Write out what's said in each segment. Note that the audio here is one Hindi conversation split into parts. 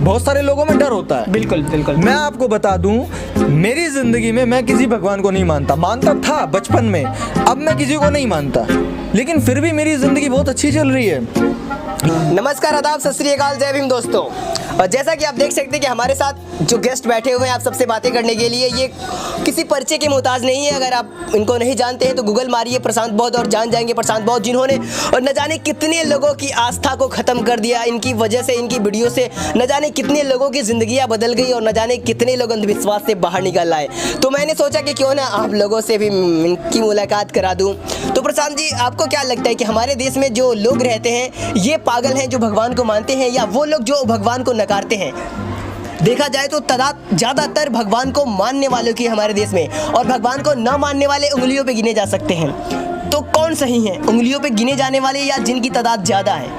बहुत सारे लोगों में डर होता है। बिल्कुल बिल्कुल। मैं आपको बता दूं, मेरी जिंदगी में मैं किसी भगवान को नहीं मानता था बचपन में, अब मैं किसी को नहीं मानता, लेकिन फिर भी मेरी जिंदगी बहुत अच्छी चल रही है। नमस्कार, आदाब, सत श्री अकाल, जय भीम दोस्तों। और जैसा कि आप देख सकते हैं कि हमारे साथ जो गेस्ट बैठे हुए हैं आप सबसे बातें करने के लिए, ये किसी परिचय के मोहताज नहीं है। अगर आप इनको नहीं जानते हैं तो गूगल मारिए प्रशांत बौद्ध और जान जाएंगे प्रशांत बौद्ध, जिन्होंने और न जाने कितने लोगों की आस्था को ख़त्म कर दिया। इनकी वजह से, इनकी वीडियो से न जाने कितने लोगों की ज़िंदगियाँ बदल गई और न जाने कितने लोग अंधविश्वास से बाहर निकल आए। तो मैंने सोचा कि क्यों ना आप लोगों से भी इनकी मुलाकात करा दूँ। तो प्रशांत जी, आपको क्या लगता है कि हमारे देश में जो लोग रहते हैं ये पागल हैं जो भगवान को मानते हैं, या वो लोग जो भगवान को नकारते हैं? देखा जाए तो तादाद ज़्यादातर भगवान को मानने वालों की हमारे देश में, और भगवान को न मानने वाले उंगलियों पे गिने जा सकते हैं। तो कौन सही है, उंगलियों पे गिने जाने वाले या जिनकी तादाद ज़्यादा है?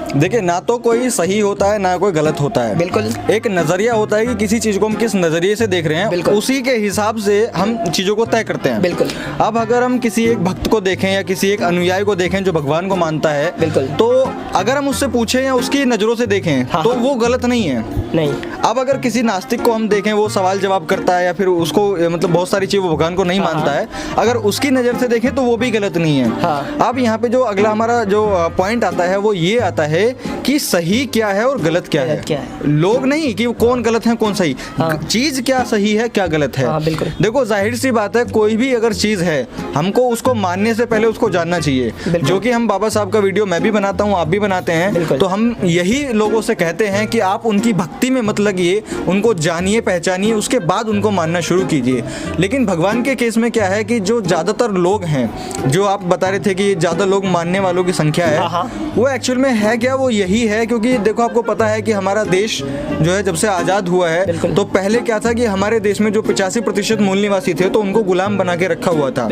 देखिए, ना तो कोई सही होता है ना कोई गलत होता है। बिल्कुल। एक नजरिया होता है कि किसी चीज को हम किस नजरिए से देख रहे हैं, उसी के हिसाब से हम चीजों को तय करते हैं। बिल्कुल। अब अगर हम किसी एक भक्त को देखें या किसी एक अनुयायी को देखें जो भगवान को मानता है, बिल्कुल, तो अगर हम उससे पूछें या उसकी नजरों से देखें तो वो गलत नहीं है। नहीं। अब अगर किसी नास्तिक को हम देखें, वो सवाल जवाब करता है या फिर उसको मतलब बहुत सारी चीज वो भगवान को नहीं मानता है, अगर उसकी नजर से देखें तो वो भी गलत नहीं है। अब यहाँ पे जो अगला हमारा जो पॉइंट आता है वो ये आता है कि सही क्या है और गलत क्या है। लोग नहीं कि कौन गलत है कौन सही, चीज क्या सही है क्या गलत है। बिल्कुल। देखो, जाहिर सी बात है, कोई भी अगर चीज है हमको उसको मानने से पहले उसको जानना चाहिए। जो कि हम बाबा साहब का वीडियो मैं भी बनाता हूँ, आप भी बनाते हैं, तो हम यही लोगों से कहते हैं कि आप उनकी भक्ति में मत लगिए, उनको जानिए पहचानिए, उसके बाद उनको मानना शुरू कीजिए। लेकिन भगवान के केस में क्या है कि जो ज्यादातर लोग हैं, जो आप बता रहे थे कि ज्यादा लोग मानने वालों की संख्या है, वो एक्चुअल में है क्या, वो यही है। क्योंकि देखो, आपको पता है कि हमारा देश जो है जब से आज़ाद हुआ है, तो पहले क्या था कि हमारे देश में जो 85% मूल निवासी थे तो उनको गुलाम बना के रखा हुआ था।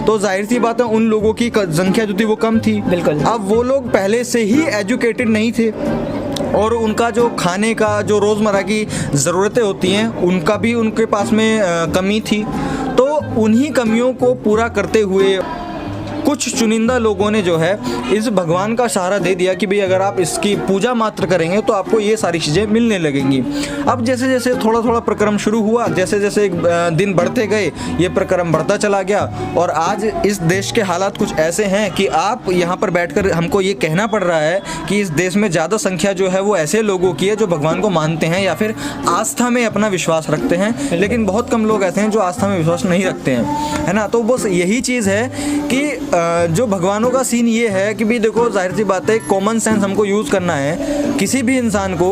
तो जाहिर सी बात है उन लोगों की संख्या जो थी वो कम थी। अब वो लोग पहले से ही एजुकेटेड नहीं थे और उनका जो खाने का जो रोज़मर्रा की ज़रूरतें होती हैं उनका भी उनके पास में कमी थी। तो उन्हीं कमियों को पूरा करते हुए कुछ चुनिंदा लोगों ने जो है इस भगवान का सहारा दे दिया कि भाई अगर आप इसकी पूजा मात्र करेंगे तो आपको ये सारी चीज़ें मिलने लगेंगी। अब जैसे जैसे थोड़ा थोड़ा प्रक्रम शुरू हुआ, जैसे जैसे दिन बढ़ते गए, ये प्रक्रम बढ़ता चला गया और आज इस देश के हालात कुछ ऐसे हैं कि आप यहाँ पर बैठकर हमको ये कहना पड़ रहा है कि इस देश में ज़्यादा संख्या जो है वो ऐसे लोगों की है जो भगवान को मानते हैं या फिर आस्था में अपना विश्वास रखते हैं, लेकिन बहुत कम लोग ऐसे हैं जो आस्था में विश्वास नहीं रखते हैं, है ना। तो बस यही चीज़ है कि जो भगवानों का सीन ये है कि भी देखो, जाहिर सी बात है कॉमन सेंस हमको यूज़ करना है। किसी भी इंसान को,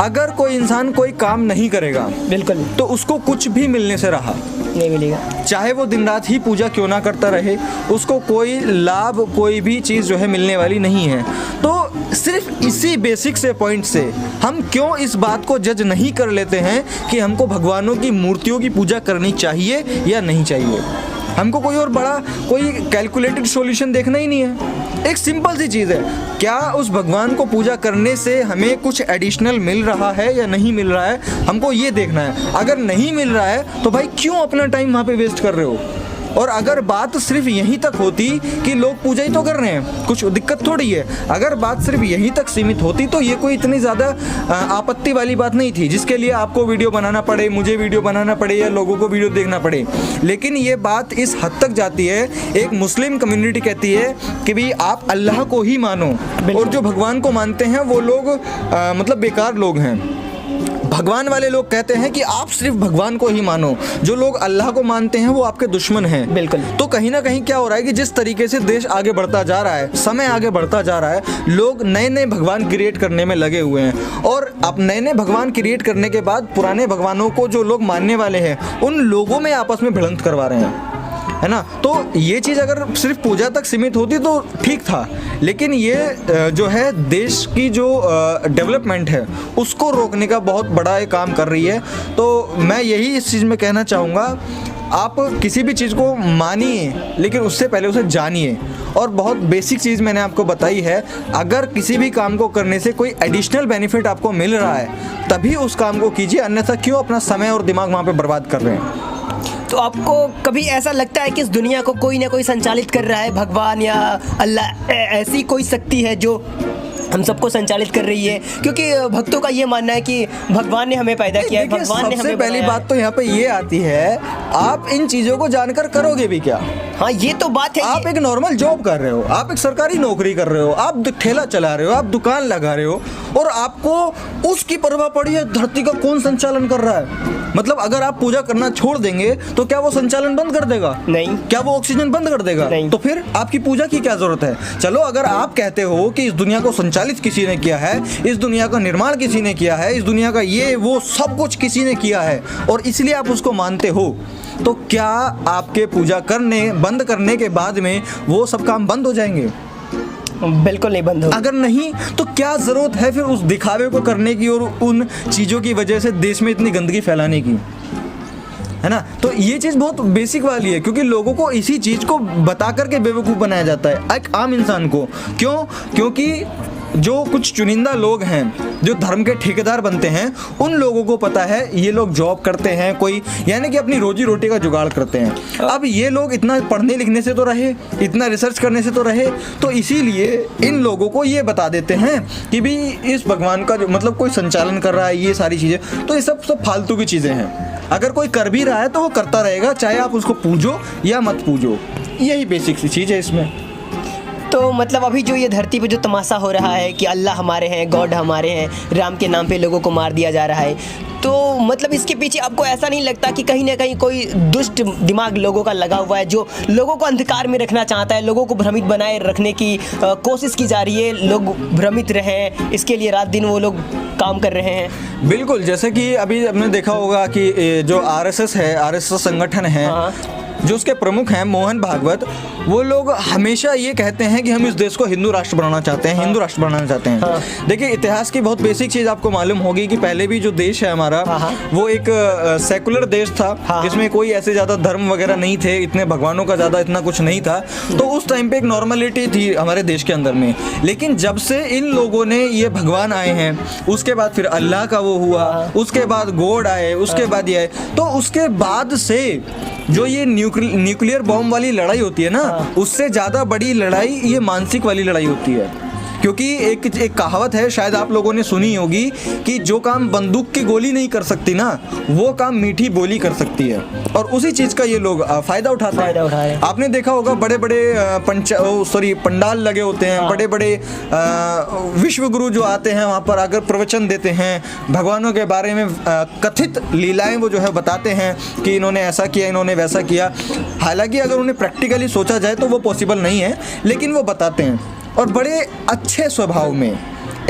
अगर कोई इंसान कोई काम नहीं करेगा, बिल्कुल, तो उसको कुछ भी मिलने से रहा नहीं मिलेगा। चाहे वो दिन रात ही पूजा क्यों ना करता रहे, उसको कोई लाभ, कोई भी चीज़ जो है मिलने वाली नहीं है। तो सिर्फ इसी बेसिक से पॉइंट से हम क्यों इस बात को जज नहीं कर लेते हैं कि हमको भगवानों की मूर्तियों की पूजा करनी चाहिए या नहीं चाहिए। हमको कोई और बड़ा कोई कैलकुलेटेड सॉल्यूशन देखना ही नहीं है। एक सिंपल सी चीज़ है, क्या उस भगवान को पूजा करने से हमें कुछ एडिशनल मिल रहा है या नहीं मिल रहा है, हमको ये देखना है। अगर नहीं मिल रहा है तो भाई क्यों अपना टाइम वहाँ पे वेस्ट कर रहे हो। और अगर बात सिर्फ यहीं तक होती कि लोग पूजा ही तो कर रहे हैं, कुछ दिक्कत थोड़ी है, अगर बात सिर्फ यहीं तक सीमित होती तो ये कोई इतनी ज़्यादा आपत्ति वाली बात नहीं थी जिसके लिए आपको वीडियो बनाना पड़े, मुझे वीडियो बनाना पड़े या लोगों को वीडियो देखना पड़े। लेकिन ये बात इस हद तक जाती है, एक मुस्लिम कम्युनिटी कहती है कि भाई आप अल्लाह को ही मानो, और जो भगवान को मानते हैं वो लोग मतलब बेकार लोग हैं। भगवान वाले लोग कहते हैं कि आप सिर्फ भगवान को ही मानो, जो लोग अल्लाह को मानते हैं वो आपके दुश्मन हैं। बिल्कुल। तो कहीं ना कहीं क्या हो रहा है कि जिस तरीके से देश आगे बढ़ता जा रहा है, समय आगे बढ़ता जा रहा है, लोग नए नए भगवान क्रिएट करने में लगे हुए हैं, और अब नए नए भगवान क्रिएट करने के बाद पुराने भगवानों को जो लोग मानने वाले हैं उन लोगों में आपस में भिड़ंत करवा रहे हैं, है ना। तो ये चीज़ अगर सिर्फ पूजा तक सीमित होती तो ठीक था, लेकिन ये जो है देश की जो डेवलपमेंट है उसको रोकने का बहुत बड़ा एक काम कर रही है। तो मैं यही इस चीज़ में कहना चाहूँगा, आप किसी भी चीज़ को मानिए लेकिन उससे पहले उसे जानिए। और बहुत बेसिक चीज़ मैंने आपको बताई है, अगर किसी भी काम को करने से कोई एडिशनल बेनिफिट आपको मिल रहा है तभी उस काम को कीजिए, अन्यथा क्यों अपना समय और दिमाग वहाँ पे बर्बाद कर रहे हैं। तो आपको कभी ऐसा लगता है कि इस दुनिया को कोई ना कोई संचालित कर रहा है, भगवान या अल्लाह, ऐसी कोई शक्ति है जो हम सबको संचालित कर रही है, क्योंकि भक्तों का ये मानना है कि भगवान ने हमें पैदा किया है, भगवान ने सबसे हमें पहली बनाया बात तो यहाँ पे ये आती है, आप इन चीजों को जानकर करोगे भी क्या? हाँ ये तो बात है। आप एक नॉर्मल जॉब कर रहे हो, आप एक सरकारी नौकरी कर रहे हो, आप ठेला चला रहे हो, आप दुकान लगा रहे हो, और आपको उसकी परवाह पड़ी है धरती का कौन संचालन कर रहा है? मतलब अगर आप पूजा करना छोड़ देंगे तो क्या वो संचालन बंद कर देगा? नहीं। क्या वो ऑक्सीजन बंद कर देगा? नहीं। तो फिर आपकी पूजा की क्या जरूरत है? चलो, अगर आप कहते हो कि इस दुनिया को संचालित किसी ने किया है, इस दुनिया का निर्माण किसी ने किया है, इस दुनिया का ये वो सब कुछ किसी ने किया है, और इसलिए आप उसको मानते हो, तो क्या आपके पूजा करने बंद करने के बाद में वो सब काम बंद हो जाएंगे? बिल्कुल नहीं बंद हो। अगर नहीं तो क्या जरूरत है फिर उस दिखावे को करने की और उन चीजों की वजह से देश में इतनी गंदगी फैलाने की, है ना? तो ये चीज़ बहुत बेसिक वाली है, क्योंकि लोगों को इसी चीज़ को बता करके बेवकूफ़ बनाया जाता है, एक आम इंसान को। क्यों? क्योंकि जो कुछ चुनिंदा लोग हैं जो धर्म के ठेकेदार बनते हैं, उन लोगों को पता है ये लोग जॉब करते हैं, कोई यानी कि अपनी रोजी रोटी का जुगाड़ करते हैं। अब ये लोग इतना पढ़ने लिखने से तो रहे, इतना रिसर्च करने से तो रहे, तो इसीलिए इन लोगों को ये बता देते हैं कि भी इस भगवान का जो मतलब कोई संचालन कर रहा है, ये सारी चीज़ें, तो ये सब फालतू की चीज़ें हैं। अगर कोई कर भी रहा है तो वो करता रहेगा, चाहे आप उसको पूजो या मत पूजो। यही बेसिक सी चीज़ है इसमें। तो मतलब अभी जो ये धरती पे जो तमाशा हो रहा है कि अल्लाह हमारे हैं, गॉड हमारे हैं, राम के नाम पे लोगों को मार दिया जा रहा है, तो मतलब इसके पीछे आपको ऐसा नहीं लगता कि कहीं ना कहीं कोई दुष्ट दिमाग लोगों का लगा हुआ है, जो लोगों को अंधकार में रखना चाहता है, लोगों को भ्रमित बनाए रखने की कोशिश की जा रही है, लोग भ्रमित रहें, इसके लिए रात दिन वो लोग काम कर रहे हैं? बिल्कुल, जैसे कि अभी आपने देखा होगा कि जो आरएसएस है, आरएसएस संगठन है, जो उसके प्रमुख हैं मोहन भागवत, वो लोग हमेशा ये कहते हैं कि हम इस देश को हिंदू राष्ट्र बनाना चाहते हैं, हिंदू राष्ट्र बनाना चाहते हैं। देखिए, इतिहास की बहुत बेसिक चीज़ आपको मालूम होगी कि पहले भी जो देश है हमारा, वो एक सेकुलर देश था, जिसमें कोई ऐसे ज़्यादा धर्म वगैरह नहीं थे, इतने भगवानों का ज़्यादा इतना कुछ नहीं था, तो उस टाइम पे एक नॉर्मलिटी थी हमारे देश के अंदर में। लेकिन जब से इन लोगों ने ये भगवान आए हैं, उसके बाद फिर अल्लाह का वो हुआ, उसके बाद गॉड आए, उसके बाद ये आए, तो उसके बाद से जो ये न्यूक्लियर बॉम्ब वाली लड़ाई होती है ना, उससे ज़्यादा बड़ी लड़ाई ये मानसिक वाली लड़ाई होती है। क्योंकि एक कहावत है, शायद आप लोगों ने सुनी होगी, कि जो काम बंदूक की गोली नहीं कर सकती ना, वो काम मीठी बोली कर सकती है, और उसी चीज़ का ये लोग फ़ायदा उठाते हैं। आपने देखा होगा बड़े बड़े पंडाल लगे होते हैं, बड़े बड़े विश्व गुरु जो आते हैं वहाँ पर आकर प्रवचन देते हैं, भगवानों के बारे में कथित लीलाएं वो जो है बताते हैं कि इन्होंने ऐसा किया, इन्होंने वैसा किया। हालांकि अगर उन्हें प्रैक्टिकली सोचा जाए तो वो पॉसिबल नहीं है, लेकिन वो बताते हैं, और बड़े अच्छे स्वभाव में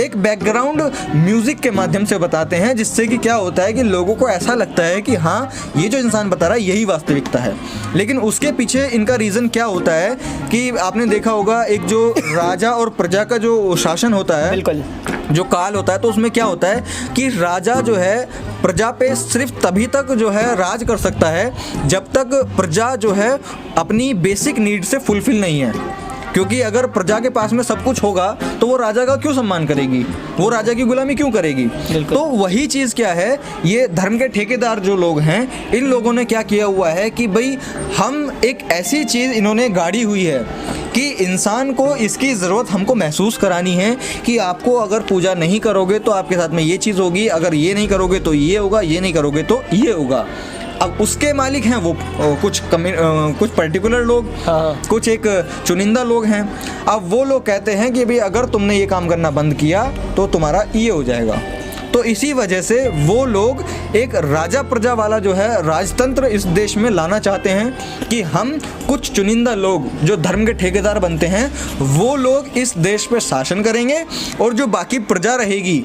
एक बैकग्राउंड म्यूज़िक के माध्यम से बताते हैं, जिससे कि क्या होता है कि लोगों को ऐसा लगता है कि हाँ, ये जो इंसान बता रहा है यही वास्तविकता है। लेकिन उसके पीछे इनका रीज़न क्या होता है कि आपने देखा होगा, एक जो राजा और प्रजा का जो शासन होता है, बिल्कुल, जो काल होता है, तो उसमें क्या होता है कि राजा जो है प्रजा पे सिर्फ तभी तक जो है राज कर सकता है जब तक प्रजा जो है अपनी बेसिक नीड से फुलफिल नहीं है। क्योंकि अगर प्रजा के पास में सब कुछ होगा तो वो राजा का क्यों सम्मान करेगी, वो राजा की गुलामी क्यों करेगी? तो वही चीज़ क्या है, ये धर्म के ठेकेदार जो लोग हैं, इन लोगों ने क्या किया हुआ है कि भाई हम एक ऐसी चीज़ इन्होंने गाड़ी हुई है कि इंसान को इसकी ज़रूरत हमको महसूस करानी है कि आपको अगर पूजा नहीं करोगे तो आपके साथ में ये चीज़ होगी, अगर ये नहीं करोगे तो ये होगा, ये नहीं करोगे तो ये होगा। अब उसके मालिक हैं वो कुछ पर्टिकुलर लोग, कुछ एक चुनिंदा लोग हैं। अब वो लोग कहते हैं कि भाई अगर तुमने ये काम करना बंद किया तो तुम्हारा ये हो जाएगा। तो इसी वजह से वो लोग एक राजा प्रजा वाला जो है राजतंत्र इस देश में लाना चाहते हैं कि हम कुछ चुनिंदा लोग जो धर्म के ठेकेदार बनते हैं, वो लोग इस देश पे शासन करेंगे, और जो बाकी प्रजा रहेगी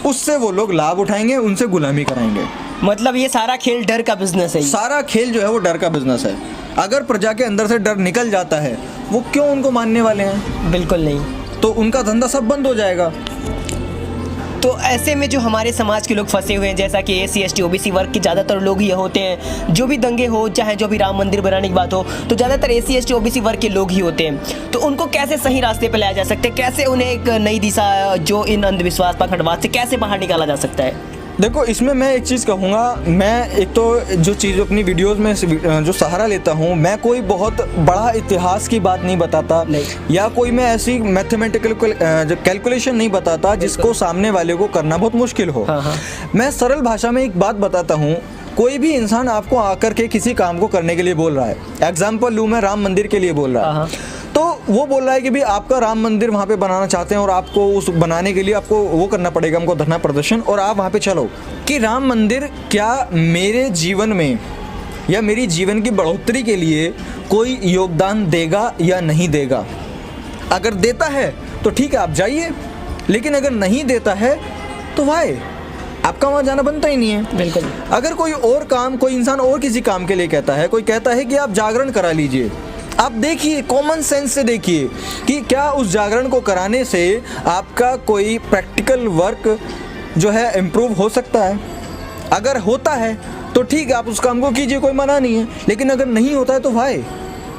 उससे वो लोग लाभ उठाएंगे, उनसे गुलामी कराएंगे। मतलब ये सारा खेल डर का बिजनेस है। सारा खेल जो है वो डर का बिजनेस है। अगर प्रजा के अंदर से डर निकल जाता है, वो क्यों उनको मानने वाले हैं? बिल्कुल नहीं। तो उनका धंधा सब बंद हो जाएगा। तो ऐसे में जो हमारे समाज के लोग फंसे हुए हैं, जैसा कि SC ST OBC वर्ग के ज़्यादातर लोग ये होते हैं, जो भी दंगे हो, चाहे जो भी राम मंदिर बनाने की बात हो, तो ज़्यादातर SC ST OBC वर्ग के लोग ही होते हैं। तो उनको कैसे सही रास्ते पर लाया जा सकता है? कैसे उन्हें एक नई दिशा जो इन अंधविश्वास पाखंडवाद से कैसे बाहर निकाला जा सकता है? देखो, इसमें मैं एक चीज़ कहूँगा, मैं एक तो जो चीज़ अपनी वीडियोस में जो सहारा लेता हूँ, मैं कोई बहुत बड़ा इतिहास की बात नहीं बताता या कोई मैं ऐसी मैथमेटिकल जो कैलकुलेशन नहीं बताता जिसको सामने वाले को करना बहुत मुश्किल हो। मैं सरल भाषा में एक बात बताता हूँ। कोई भी इंसान आपको आकर के किसी काम को करने के लिए बोल रहा है, एग्जाम्पल लूँ मैं, राम मंदिर के लिए बोल रहा है, तो वो बोल रहा है कि भी आपका राम मंदिर वहाँ पे बनाना चाहते हैं और आपको उस बनाने के लिए आपको वो करना पड़ेगा, हमको धरना प्रदर्शन, और आप वहाँ पे चलो। कि राम मंदिर क्या मेरे जीवन में या मेरी जीवन की बढ़ोतरी के लिए कोई योगदान देगा या नहीं देगा? अगर देता है तो ठीक है, आप जाइए, लेकिन अगर नहीं देता है तो वाई, आपका वहाँ जाना बनता ही नहीं है। बिल्कुल। अगर कोई और काम, कोई इंसान और किसी काम के लिए कहता है, कोई कहता है कि आप जागरण करा लीजिए, आप देखिए, कॉमन सेंस से देखिए कि क्या उस जागरण को कराने से आपका कोई प्रैक्टिकल वर्क जो है इम्प्रूव हो सकता है? अगर होता है तो ठीक है, आप उस काम को कीजिए, कोई मना नहीं है, लेकिन अगर नहीं होता है तो भाई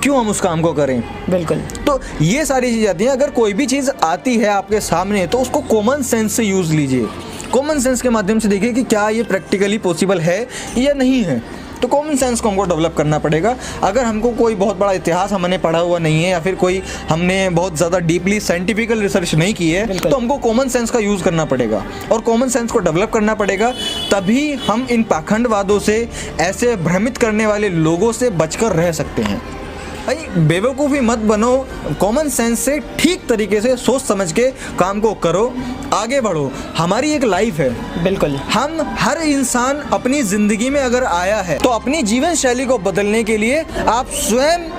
क्यों हम उस काम को करें? बिल्कुल। तो ये सारी चीज़ें आती हैं। अगर कोई भी चीज़ आती है आपके सामने तो उसको कॉमन सेंस से यूज़ लीजिए, कॉमन सेंस के माध्यम से देखिए कि क्या ये प्रैक्टिकली पॉसिबल है या नहीं है। तो कॉमन सेंस को हमको डेवलप करना पड़ेगा। अगर हमको कोई बहुत बड़ा इतिहास हमने पढ़ा हुआ नहीं है या फिर कोई हमने बहुत ज़्यादा डीपली साइंटिफिकल रिसर्च नहीं की है, तो हमको कॉमन सेंस का यूज़ करना पड़ेगा और कॉमन सेंस को डेवलप करना पड़ेगा। तभी हम इन पाखंडवादों से, ऐसे भ्रमित करने वाले लोगों से बचकर रह सकते हैं। भाई बेवकूफ़ी मत बनो, कॉमन सेंस से ठीक तरीके से सोच समझ के काम को करो, आगे बढ़ो। हमारी एक लाइफ है। बिल्कुल। हम हर इंसान अपनी ज़िंदगी में अगर आया है तो अपनी जीवन शैली को बदलने के लिए आप स्वयं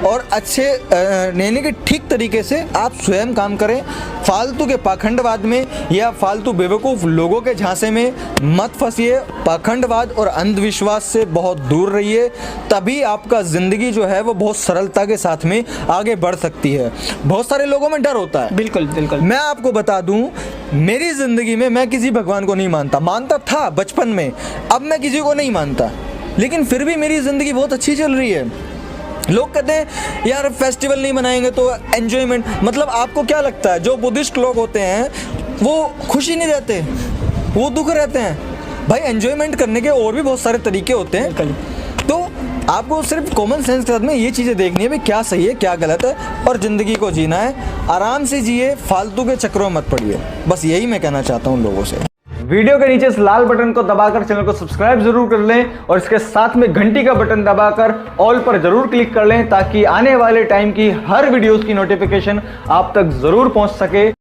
और अच्छे यानी कि ठीक तरीके से आप स्वयं काम करें। फालतू के पाखंडवाद में या फालतू बेवकूफ़ लोगों के झांसे में मत फंसिए। पाखंडवाद और अंधविश्वास से बहुत दूर रहिए, तभी आपका ज़िंदगी जो है वो बहुत सरलता के साथ में आगे बढ़ सकती है। बहुत सारे लोगों में डर होता है। बिल्कुल बिल्कुल। मैं आपको बता दूं, मेरी ज़िंदगी में मैं किसी भगवान को नहीं मानता था बचपन में, अब मैं किसी को नहीं मानता, लेकिन फिर भी मेरी ज़िंदगी बहुत अच्छी चल रही है। लोग कहते हैं यार फेस्टिवल नहीं मनाएंगे तो एन्जॉयमेंट, मतलब आपको क्या लगता है जो बुद्धिस्ट लोग होते हैं वो खुशी नहीं रहते, वो दुख रहते हैं? भाई एन्जॉयमेंट करने के और भी बहुत सारे तरीके होते हैं। तो आपको सिर्फ कॉमन सेंस के साथ में ये चीज़ें देखनी है भी क्या सही है क्या गलत है, और ज़िंदगी को जीना है। आराम से जिए, फालतू के चक्रों में मत पड़िए। बस यही मैं कहना चाहता हूँ लोगों से। वीडियो के नीचे इस लाल बटन को दबाकर चैनल को सब्सक्राइब जरूर कर लें और इसके साथ में घंटी का बटन दबाकर ऑल पर जरूर क्लिक कर लें ताकि आने वाले टाइम की हर वीडियोस की नोटिफिकेशन आप तक जरूर पहुंच सके।